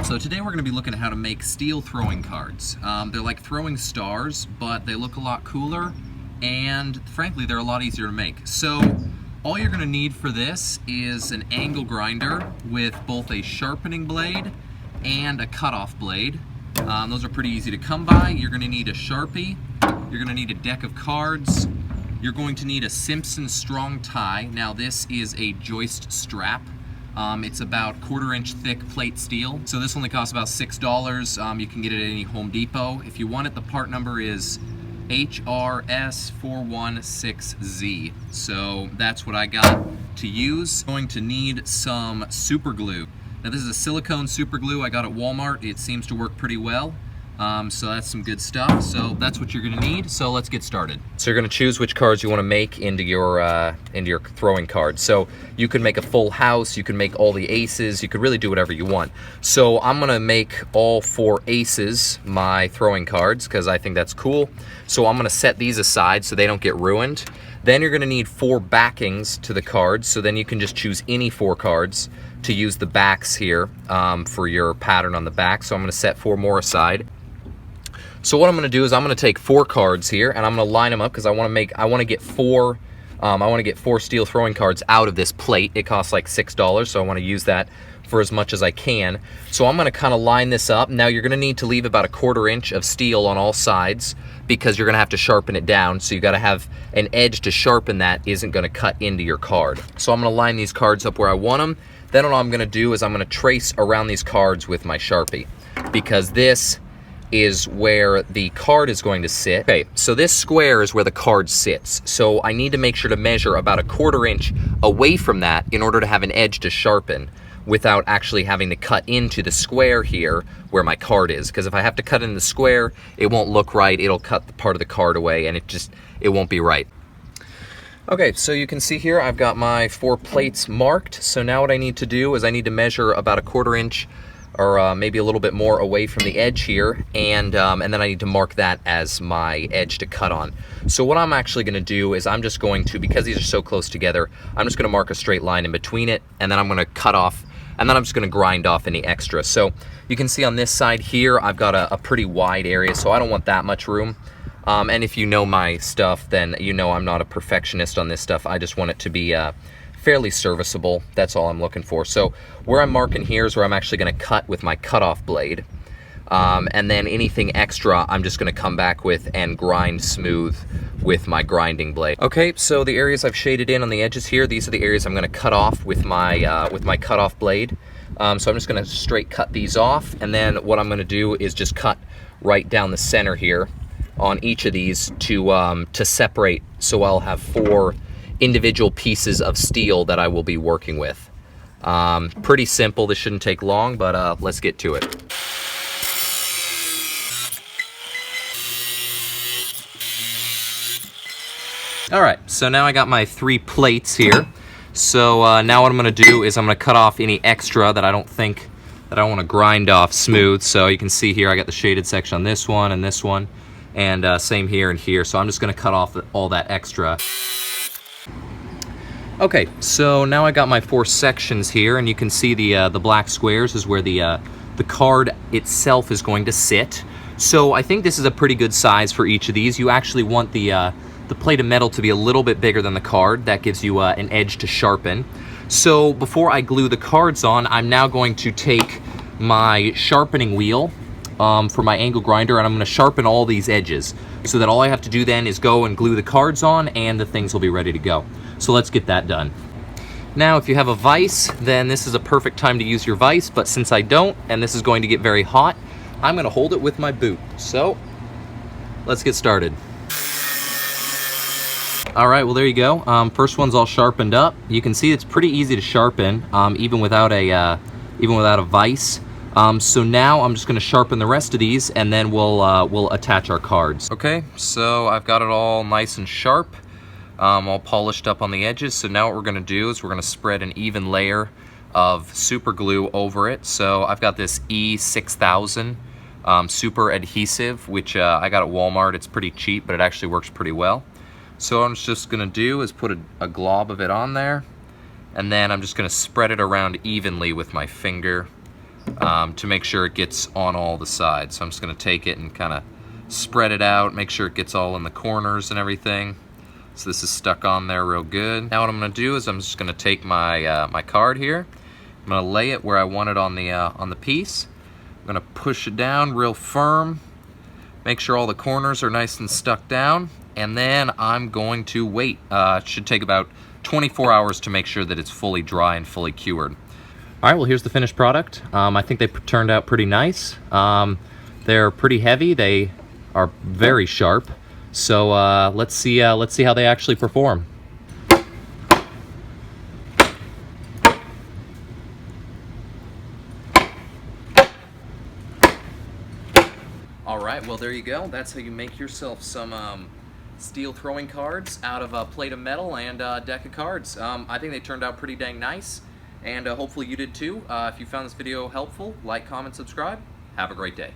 So today we're going to be looking at how to make steel throwing cards. They're like throwing stars, but they look a lot cooler, and frankly they're a lot easier to make. So all you're going to need for this is an angle grinder with both a sharpening blade and a cutoff blade. Those are pretty easy to come by. You're going to need a Sharpie, you're going to need a deck of cards, you're going to need a Simpson strong tie. Now this is a joist strap. It's about 1/4 inch thick plate steel. So this only costs about $6. You can get it at any Home Depot. If you want it, the part number is HRS416Z. So that's what I got to use. I'm going to need some super glue. Now this is a silicone super glue I got at Walmart. It seems to work pretty well. So that's some good stuff. So that's what you're gonna need. So let's get started. So you're gonna choose which cards you wanna make into your throwing cards. So you can make a full house, you can make all the aces, you could really do whatever you want. So I'm gonna make all 4 aces my throwing cards because I think that's cool. So I'm gonna set these aside so they don't get ruined. Then you're gonna need 4 backings to the cards. So then you can just choose any 4 cards to use the backs here for your pattern on the back. So I'm gonna set 4 more aside. So what I'm going to do is I'm going to take 4 cards here and I'm going to line them up because I want to get 4 steel throwing cards out of this plate. It costs like $6, so I want to use that for as much as I can. So I'm going to kind of line this up. Now you're going to need to leave about 1/4 inch of steel on all sides because you're going to have to sharpen it down. So you got to have an edge to sharpen that isn't going to cut into your card. So I'm going to line these cards up where I want them. Then what I'm going to do is I'm going to trace around these cards with my Sharpie because this is where the card is going to sit. Okay, so this square is where the card sits. So I need to make sure to measure about 1/4 inch away from that in order to have an edge to sharpen without actually having to cut into the square here where my card is. Because if I have to cut in the square, it won't look right. It'll cut the part of the card away and it won't be right. Okay, so you can see here I've got my 4 plates marked. So now what I need to do is I need to measure about 1/4 inch or maybe a little bit more away from the edge here, and then I need to mark that as my edge to cut on. So what I'm actually going to do is I'm just going to, because these are so close together, I'm just going to mark a straight line in between it, and then I'm going to cut off, and then I'm just going to grind off any extra. So you can see on this side here, I've got a pretty wide area, so I don't want that much room. And if you know my stuff, then you know I'm not a perfectionist on this stuff. I just want it to be fairly serviceable. That's all I'm looking for. So where I'm marking here is where I'm actually going to cut with my cutoff blade. And then anything extra I'm just going to come back with and grind smooth with my grinding blade. Okay, so the areas I've shaded in on the edges here, these are the areas I'm going to cut off with my cutoff blade. So I'm just going to straight cut these off, and then what I'm going to do is just cut right down the center here on each of these to separate, so I'll have 4 individual pieces of steel that I will be working with. Pretty simple. This shouldn't take long, but let's get to it. All right, so now I got my 3 plates here. So now what I'm going to do is I'm going to cut off any extra that I don't want to grind off smooth. So you can see here I got the shaded section on this one and this one, and same here and here. So I'm just going to cut off all that extra. Okay, so now I got my 4 sections here, and you can see the black squares is where the card itself is going to sit. So I think this is a pretty good size for each of these. You actually want the plate of metal to be a little bit bigger than the card. That gives you an edge to sharpen. So before I glue the cards on, I'm now going to take my sharpening wheel for my angle grinder, and I'm going to sharpen all these edges so that all I have to do then is go and glue the cards on and the things will be ready to go. So let's get that done. Now, if you have a vise, then this is a perfect time to use your vise, but since I don't, and this is going to get very hot, I'm going to hold it with my boot. So let's get started. All right, well, there you go. First one's all sharpened up. You can see it's pretty easy to sharpen, even without a vise. So now I'm just going to sharpen the rest of these, and then we'll attach our cards. Okay, so I've got it all nice and sharp, all polished up on the edges. So now what we're going to do is we're going to spread an even layer of super glue over it. So I've got this E6000 super adhesive, which I got at Walmart. It's pretty cheap, but it actually works pretty well. So what I'm just going to do is put a glob of it on there, and then I'm just going to spread it around evenly with my finger to make sure it gets on all the sides. So I'm just going to take it and kind of spread it out, make sure it gets all in the corners and everything. So this is stuck on there real good. Now what I'm going to do is I'm just going to take my my card here. I'm going to lay it where I want it on the piece. I'm going to push it down real firm. Make sure all the corners are nice and stuck down. And then I'm going to wait. It should take about 24 hours to make sure that it's fully dry and fully cured. All right, well, here's the finished product. I think they turned out pretty nice. They're pretty heavy. They are very sharp. So let's see how they actually perform. All right, well, there you go. That's how you make yourself some steel throwing cards out of a plate of metal and a deck of cards. I think they turned out pretty dang nice, and hopefully you did too. If you found this video helpful, like, comment, subscribe. Have a great day.